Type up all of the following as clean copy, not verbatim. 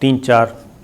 3-4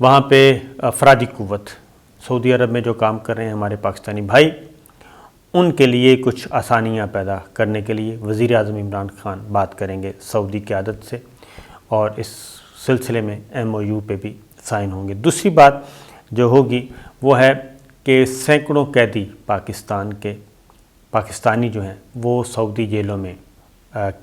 وہاں پہ افرادی قوت سعودی عرب میں جو کام کر رہے ہیں ہمارے پاکستانی بھائی، ان کے لیے کچھ آسانیاں پیدا کرنے کے لیے وزیر اعظم عمران خان بات کریں گے سعودی قیادت سے، اور اس سلسلے میں MOU پہ بھی سائن ہوں گے۔ دوسری بات جو ہوگی وہ ہے کہ سینکڑوں قیدی پاکستانی جو ہیں وہ سعودی جیلوں میں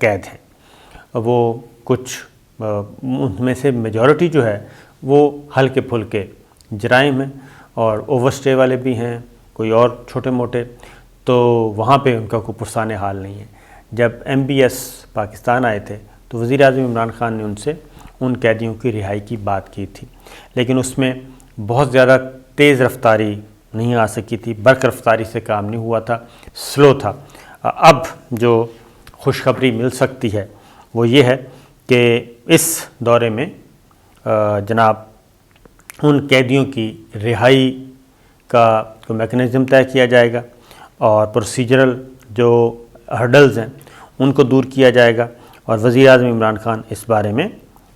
قید ہیں۔ وہ کچھ ان میں سے میجورٹی جو ہے وہ ہلکے پھلکے جرائم ہیں، اور اوور سٹے والے بھی ہیں، کوئی اور چھوٹے موٹے، تو وہاں پہ ان کا کوئی پرسان حال نہیں ہے۔ جب MBS پاکستان آئے تھے تو وزیر اعظم عمران خان نے ان سے ان قیدیوں کی رہائی کی بات کی تھی، لیکن اس میں بہت زیادہ تیز رفتاری نہیں آ سکی تھی، برق رفتاری سے کام نہیں ہوا تھا، سلو تھا۔ اب جو خوشخبری مل سکتی ہے وہ یہ ہے کہ اس دورے میں جناب ان قیدیوں کی رہائی کا کوئی میکنزم طے کیا جائے گا، اور پروسیجرل جو ہرڈلز ہیں ان کو دور کیا جائے گا، اور وزیر اعظم عمران خان اس بارے میں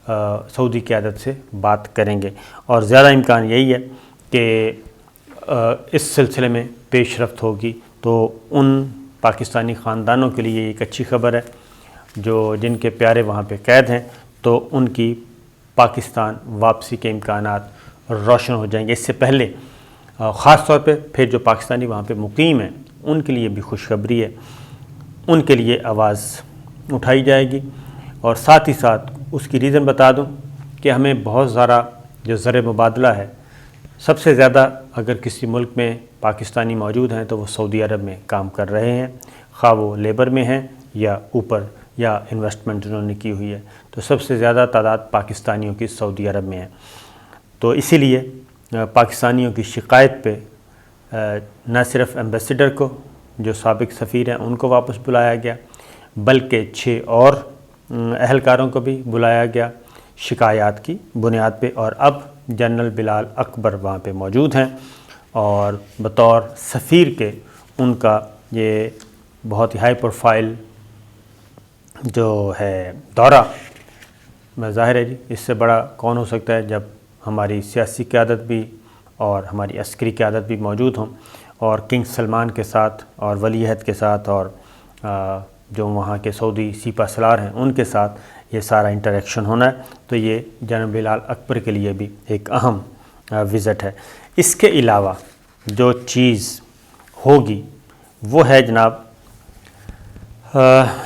سعودی قیادت سے بات کریں گے، اور زیادہ امکان یہی ہے کہ اس سلسلے میں پیش رفت ہوگی۔ تو ان پاکستانی خاندانوں کے لیے ایک اچھی خبر ہے جن کے پیارے وہاں پہ قید ہیں، تو ان کی پاکستان واپسی کے امکانات روشن ہو جائیں گے۔ اس سے پہلے خاص طور پہ پھر جو پاکستانی وہاں پہ مقیم ہیں ان کے لیے بھی خوشخبری ہے، ان کے لیے آواز اٹھائی جائے گی۔ اور ساتھ ہی ساتھ اس کی ریزن بتا دوں کہ ہمیں بہت سارا جو زر مبادلہ ہے، سب سے زیادہ اگر کسی ملک میں پاکستانی موجود ہیں تو وہ سعودی عرب میں کام کر رہے ہیں، خواہ وہ لیبر میں ہیں یا اوپر یا انویسٹمنٹ جنہوں نے کی ہوئی ہے، تو سب سے زیادہ تعداد پاکستانیوں کی سعودی عرب میں ہے۔ تو اسی لیے پاکستانیوں کی شکایت پہ نہ صرف ایمبیسیڈر کو جو سابق سفیر ہیں ان کو واپس بلایا گیا، بلکہ 6 اور اہلکاروں کو بھی بلایا گیا شکایات کی بنیاد پہ، اور اب جنرل بلال اکبر وہاں پہ موجود ہیں، اور بطور سفیر کے ان کا یہ بہت ہی ہائی پروفائل جو ہے دورہ، ظاہر ہے جی اس سے بڑا کون ہو سکتا ہے جب ہماری سیاسی قیادت بھی اور ہماری عسکری قیادت بھی موجود ہوں، اور کنگ سلمان کے ساتھ اور ولی عہد کے ساتھ اور جو وہاں کے سعودی سپہ سالار ہیں ان کے ساتھ یہ سارا انٹریکشن ہونا ہے، تو یہ جنرل بلال اکبر کے لیے بھی ایک اہم وزٹ ہے۔ اس کے علاوہ جو چیز ہوگی وہ ہے جناب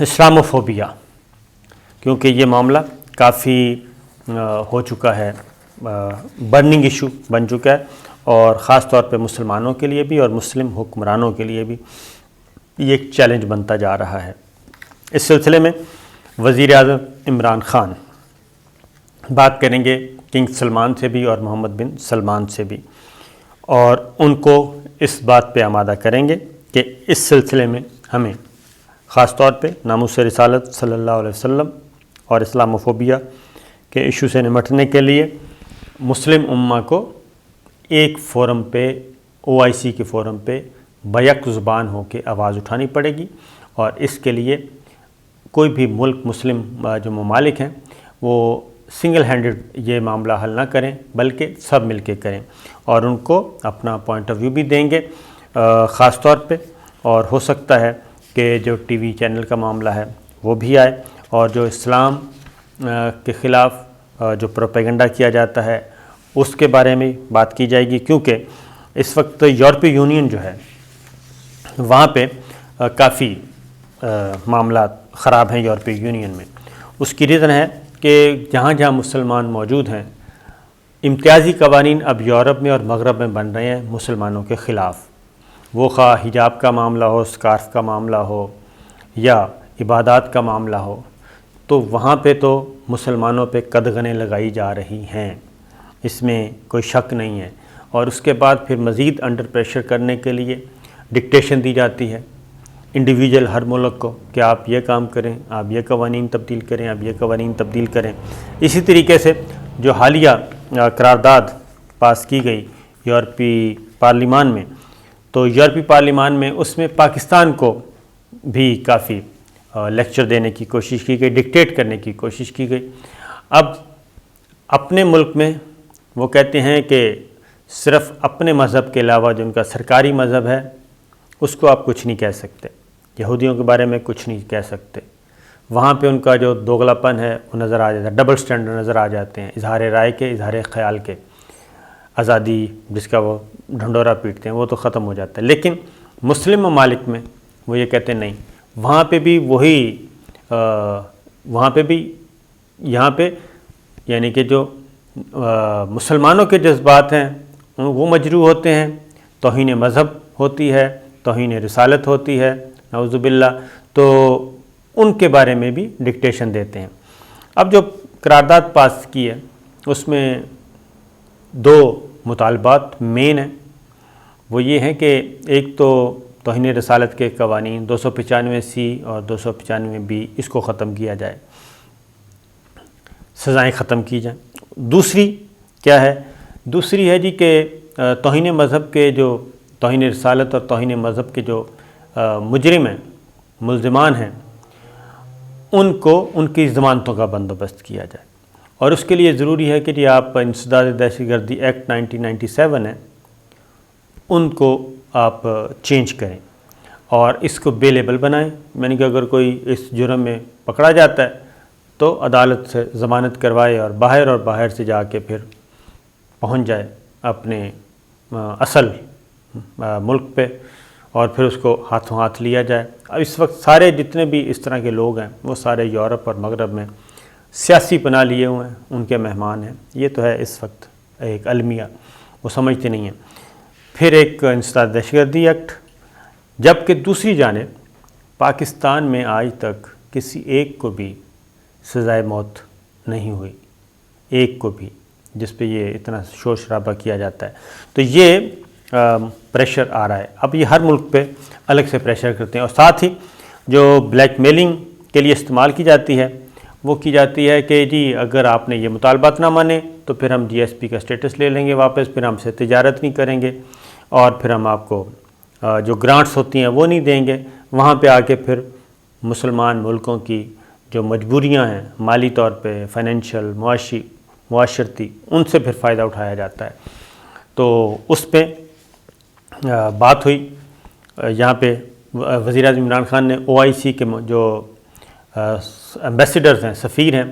اسلاموفوبیا، کیونکہ یہ معاملہ کافی ہو چکا ہے، برننگ ایشو بن چکا ہے، اور خاص طور پہ مسلمانوں کے لیے بھی اور مسلم حکمرانوں کے لیے بھی یہ ایک چیلنج بنتا جا رہا ہے۔ اس سلسلے میں وزیر اعظم عمران خان بات کریں گے کنگ سلمان سے بھی اور محمد بن سلمان سے بھی، اور ان کو اس بات پہ آمادہ کریں گے کہ اس سلسلے میں ہمیں خاص طور پہ ناموس رسالت صلی اللہ علیہ وسلم اور اسلاموفوبیا کے ایشو سے نمٹنے کے لیے مسلم امہ کو ایک فورم پہ OIC کے فورم پہ بیک زبان ہو کے آواز اٹھانی پڑے گی، اور اس کے لیے کوئی بھی ملک مسلم جو ممالک ہیں وہ سنگل ہینڈڈ یہ معاملہ حل نہ کریں، بلکہ سب مل کے کریں، اور ان کو اپنا پوائنٹ آف ویو بھی دیں گے خاص طور پہ، اور ہو سکتا ہے کہ جو TV چینل کا معاملہ ہے وہ بھی آئے، اور جو اسلام کے خلاف جو پروپیگنڈا کیا جاتا ہے اس کے بارے میں بات کی جائے گی، کیونکہ اس وقت یورپی یونین جو ہے وہاں پہ کافی معاملات خراب ہیں یورپی یونین میں۔ اس کی ریزن ہے کہ جہاں جہاں مسلمان موجود ہیں امتیازی قوانین اب یورپ میں اور مغرب میں بن رہے ہیں مسلمانوں کے خلاف، وہ خواہ حجاب کا معاملہ ہو، سکارف کا معاملہ ہو یا عبادات کا معاملہ ہو، تو وہاں پہ تو مسلمانوں پہ قدغنیں لگائی جا رہی ہیں، اس میں کوئی شک نہیں ہے، اور اس کے بعد پھر مزید انڈر پریشر کرنے کے لیے ڈکٹیشن دی جاتی ہے انڈیویجول ہر ملک کو کہ آپ یہ کام کریں، آپ یہ قوانین تبدیل کریں، آپ یہ قوانین تبدیل کریں۔ اسی طریقے سے جو حالیہ قرارداد پاس کی گئی یورپی پارلیمان میں، تو یورپی پارلیمان میں اس میں پاکستان کو بھی کافی لیکچر دینے کی کوشش کی گئی، ڈکٹیٹ کرنے کی کوشش کی گئی۔ اب اپنے ملک میں وہ کہتے ہیں کہ صرف اپنے مذہب کے علاوہ جو ان کا سرکاری مذہب ہے اس کو آپ کچھ نہیں کہہ سکتے، یہودیوں کے بارے میں کچھ نہیں کہہ سکتے۔ وہاں پہ ان کا جو دوغلا پن ہے وہ نظر آ جاتا ہے، ڈبل سٹینڈرڈ نظر آ جاتے ہیں، اظہار رائے کے، اظہار خیال کے، آزادی جس کا وہ ڈھنڈورا پیٹتے ہیں وہ تو ختم ہو جاتا ہے۔ لیکن مسلم ممالک میں وہ یہ کہتے ہیں نہیں، وہاں پہ بھی وہی وہاں پہ بھی یہاں پہ یعنی کہ جو مسلمانوں کے جذبات ہیں وہ مجروح ہوتے ہیں، توہین مذہب ہوتی ہے، توہین رسالت ہوتی ہے، نعوذ باللہ، تو ان کے بارے میں بھی ڈکٹیشن دیتے ہیں۔ اب جو قرارداد پاس کی ہے اس میں دو مطالبات مین ہیں، وہ یہ ہیں کہ ایک تو توہین رسالت کے قوانین 295C اور 295B اس کو ختم کیا جائے، سزائیں ختم کی جائیں۔ دوسری کیا ہے؟ دوسری ہے جی کہ توہین مذہب کے جو توہین رسالت اور توہین مذہب کے جو مجرم ہیں، ملزمان ہیں، ان کو ان کی ضمانتوں کا بندوبست کیا جائے، اور اس کے لیے ضروری ہے کہ جی آپ انسداد دہشت گردی ایکٹ 1997 ہے ان کو آپ چینج کریں اور اس کو بیلیبل بنائیں، یعنی کہ اگر کوئی اس جرم میں پکڑا جاتا ہے تو عدالت سے ضمانت کروائے اور باہر سے جا کے پھر پہنچ جائے اپنے اصل ملک پہ، اور پھر اس کو ہاتھوں ہاتھ لیا جائے۔ اب اس وقت سارے جتنے بھی اس طرح کے لوگ ہیں وہ سارے یورپ اور مغرب میں سیاسی پناہ لیے ہوئے ہیں، ان کے مہمان ہیں۔ یہ تو ہے اس وقت ایک المیہ، وہ سمجھتے نہیں ہیں۔ پھر ایک انسداد دہشت گردی ایکٹ، جبکہ دوسری جانب پاکستان میں آج تک کسی ایک کو بھی سزائے موت نہیں ہوئی، ایک کو بھی، جس پہ یہ اتنا شور شرابہ کیا جاتا ہے۔ تو یہ پریشر آ رہا ہے، اب یہ ہر ملک پہ الگ سے پریشر کرتے ہیں، اور ساتھ ہی جو بلیک میلنگ کے لیے استعمال کی جاتی ہے وہ کی جاتی ہے کہ جی اگر آپ نے یہ مطالبات نہ مانے تو پھر ہم GSP کا سٹیٹس لے لیں گے واپس، پھر ہم سے تجارت نہیں کریں گے، اور پھر ہم آپ کو جو گرانٹس ہوتی ہیں وہ نہیں دیں گے۔ وہاں پہ آ کے پھر مسلمان ملکوں کی جو مجبوریاں ہیں مالی طور پہ، فائنینشیل، معاشرتی، ان سے پھر فائدہ اٹھایا جاتا ہے۔ تو اس پہ بات ہوئی، یہاں پہ وزیر اعظم عمران خان نے OIC کے جو ایمبیسیڈرز ہیں، سفیر ہیں،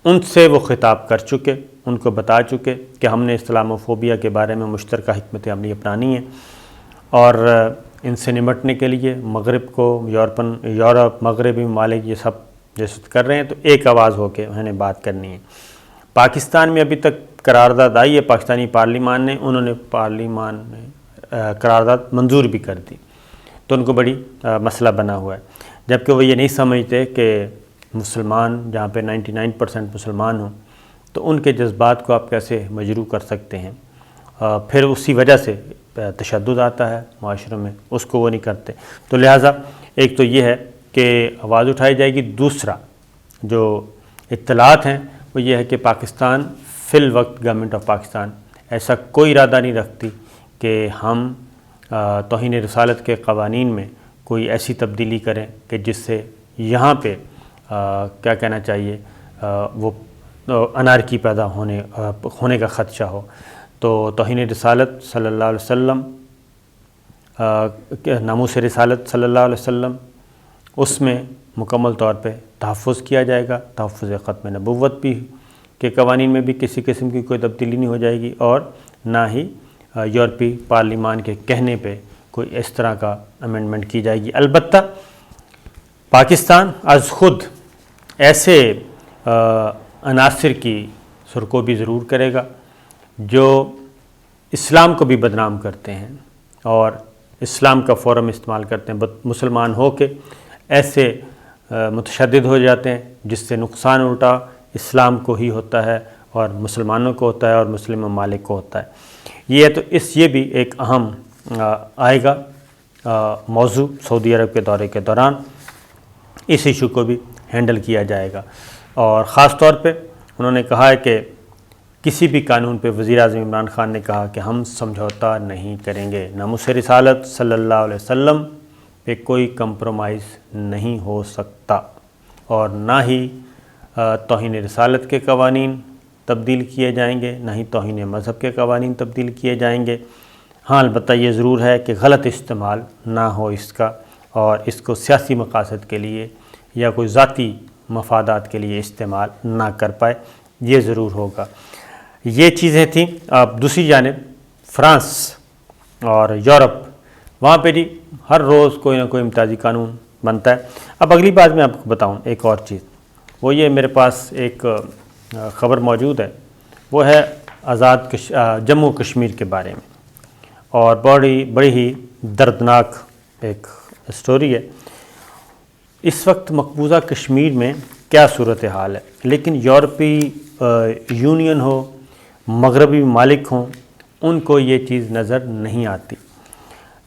ان سے وہ خطاب کر چکے، ان کو بتا چکے کہ ہم نے اسلاموفوبیا کے بارے میں مشترکہ حکمت عملی اپنانی ہے، اور ان سے نمٹنے کے لیے مغرب کو، یورپ، مغربی ممالک یہ سب جیسے کر رہے ہیں، تو ایک آواز ہو کے انہوں نے بات کرنی ہے۔ پاکستان میں ابھی تک قرارداد آئی ہے، پاکستانی پارلیمان نے، انہوں نے پارلیمان نے قرارداد منظور بھی کر دی، تو ان کو بڑی مسئلہ بنا ہوا ہے، جبکہ وہ یہ نہیں سمجھتے کہ مسلمان جہاں پہ 99% مسلمان ہوں تو ان کے جذبات کو آپ کیسے مجروح کر سکتے ہیں۔ پھر اسی وجہ سے تشدد آتا ہے معاشروں میں، اس کو وہ نہیں کرتے۔ تو لہٰذا ایک تو یہ ہے کہ آواز اٹھائی جائے گی، دوسرا جو اطلاعات ہیں وہ یہ ہے کہ پاکستان فی الوقت گورنمنٹ آف پاکستان ایسا کوئی ارادہ نہیں رکھتی کہ ہم توہین رسالت کے قوانین میں کوئی ایسی تبدیلی کریں کہ جس سے یہاں پہ کیا کہنا چاہیے وہ انارکی پیدا ہونے کا خدشہ ہو۔ تو توہین رسالت صلی اللہ علیہ وسلم، ناموس رسالت صلی اللہ علیہ وسلم، اس میں مکمل طور پہ تحفظ کیا جائے گا، تحفظ ختم نبوت بھی کے قوانین میں بھی کسی قسم کی کوئی تبدیلی نہیں ہو جائے گی، اور نہ ہی یورپی پارلیمان کے کہنے پہ کوئی اس طرح کا امینڈمنٹ کی جائے گی۔ البتہ پاکستان از خود ایسے عناصر کی سرکوبی ضرور کرے گا جو اسلام کو بھی بدنام کرتے ہیں اور اسلام کا فورم استعمال کرتے ہیں، مسلمان ہو کے ایسے متشدد ہو جاتے ہیں جس سے نقصان الٹا اسلام کو ہی ہوتا ہے اور مسلمانوں کو ہوتا ہے اور مسلم ممالک کو ہوتا ہے۔ یہ ہے، تو یہ بھی ایک اہم آئے گا موضوع سعودی عرب کے دورے کے دوران، اس ایشو کو بھی ہینڈل کیا جائے گا۔ اور خاص طور پہ انہوں نے کہا ہے کہ کسی بھی قانون پہ وزیر اعظم عمران خان نے کہا کہ ہم سمجھوتا نہیں کریں گے، ناموس رسالت صلی اللہ علیہ وسلم پہ کوئی کمپرومائز نہیں ہو سکتا، اور نہ ہی توہین رسالت کے قوانین تبدیل کیے جائیں گے، نہ ہی توہین مذہب کے قوانین تبدیل کیے جائیں گے۔ ہاں البتہ یہ ضرور ہے کہ غلط استعمال نہ ہو اس کا، اور اس کو سیاسی مقاصد کے لیے یا کوئی ذاتی مفادات کے لیے استعمال نہ کر پائے، یہ ضرور ہوگا۔ یہ چیزیں تھیں۔ اب دوسری جانب فرانس اور یورپ، وہاں پہ جی ہر روز کوئی نہ کوئی امتیازی قانون بنتا ہے۔ اب اگلی بات میں آپ کو بتاؤں ایک اور چیز، وہ یہ میرے پاس ایک خبر موجود ہے، وہ ہے جموں کشمیر کے بارے میں، اور بڑی ہی دردناک ایک سٹوری ہے۔ اس وقت مقبوضہ کشمیر میں کیا صورتحال ہے، لیکن یورپی یونین ہو، مغربی ممالک ہوں، ان کو یہ چیز نظر نہیں آتی۔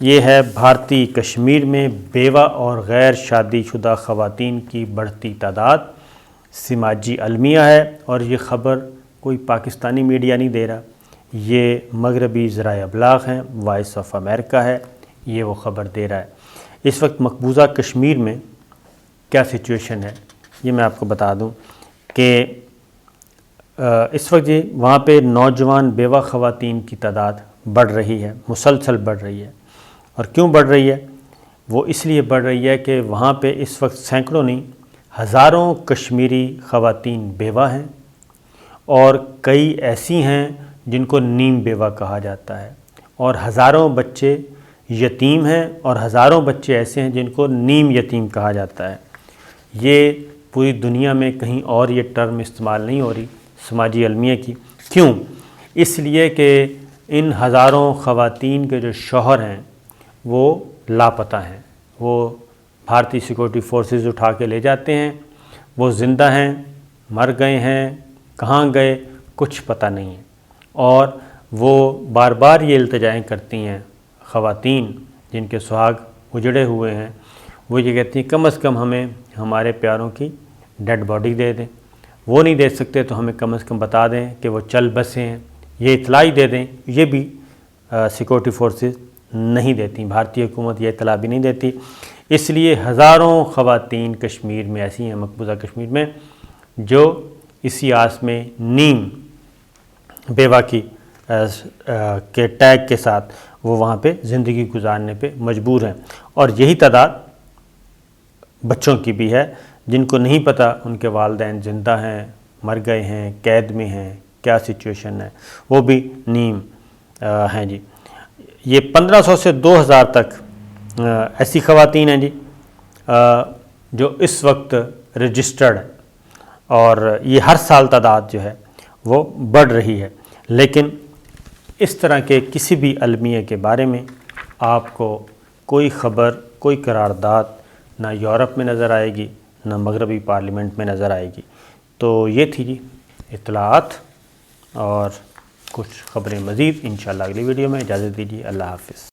یہ ہے بھارتی کشمیر میں بیوہ اور غیر شادی شدہ خواتین کی بڑھتی تعداد، سماجی المیہ ہے، اور یہ خبر کوئی پاکستانی میڈیا نہیں دے رہا، یہ مغربی ذرائع ابلاغ ہیں، وائس آف امریکہ ہے، یہ وہ خبر دے رہا ہے۔ اس وقت مقبوضہ کشمیر میں کیا سچویشن ہے یہ میں آپ کو بتا دوں کہ اس وقت یہ وہاں پہ نوجوان بیوہ خواتین کی تعداد بڑھ رہی ہے، مسلسل بڑھ رہی ہے۔ اور کیوں بڑھ رہی ہے؟ وہ اس لیے بڑھ رہی ہے کہ وہاں پہ اس وقت سینکڑوں نہیں، ہزاروں کشمیری خواتین بیوہ ہیں، اور کئی ایسی ہیں جن کو نیم بیوہ کہا جاتا ہے، اور ہزاروں بچے یتیم ہیں، اور ہزاروں بچے ایسے ہیں جن کو نیم یتیم کہا جاتا ہے۔ یہ پوری دنیا میں کہیں اور یہ ٹرم استعمال نہیں ہو رہی سماجی المیہ کی۔ کیوں؟ اس لیے کہ ان ہزاروں خواتین کے جو شوہر ہیں وہ لاپتہ ہیں، وہ بھارتی سیکورٹی فورسز اٹھا کے لے جاتے ہیں، وہ زندہ ہیں، مر گئے ہیں، کہاں گئے کچھ پتہ نہیں ہے۔ اور وہ بار بار یہ التجائیں کرتی ہیں، خواتین جن کے سہاگ اجڑے ہوئے ہیں، وہ یہ کہتی ہیں کم از کم ہمیں ہمارے پیاروں کی ڈیڈ باڈی دے دیں، وہ نہیں دے سکتے تو ہمیں کم از کم بتا دیں کہ وہ چل بسے ہیں، یہ اطلاع ہی دے دیں۔ یہ بھی سیکورٹی فورسز نہیں دیتی، بھارتی حکومت یہ اطلاع بھی نہیں دیتی۔ اس لیے ہزاروں خواتین کشمیر میں ایسی ہیں، مقبوضہ کشمیر میں، جو اسی آس میں نیم بیوہ کی کے ٹیگ کے ساتھ وہ وہاں پہ زندگی گزارنے پہ مجبور ہیں۔ اور یہی تعداد بچوں کی بھی ہے، جن کو نہیں پتہ ان کے والدین زندہ ہیں، مر گئے ہیں، قید میں ہیں، کیا سچویشن ہے، وہ بھی نیم ہیں جی۔ یہ 1500 سے 2000 تک ایسی خواتین ہیں جی جو اس وقت رجسٹرڈ ہے، اور یہ ہر سال تعداد جو ہے وہ بڑھ رہی ہے۔ لیکن اس طرح کے کسی بھی المیہ کے بارے میں آپ کو کوئی خبر، کوئی قرارداد نہ یورپ میں نظر آئے گی، نہ مغربی پارلیمنٹ میں نظر آئے گی۔ تو یہ تھی جی اطلاعات، اور کچھ خبریں مزید انشاءاللہ اگلی ویڈیو میں۔ اجازت دیجیے، اللہ حافظ۔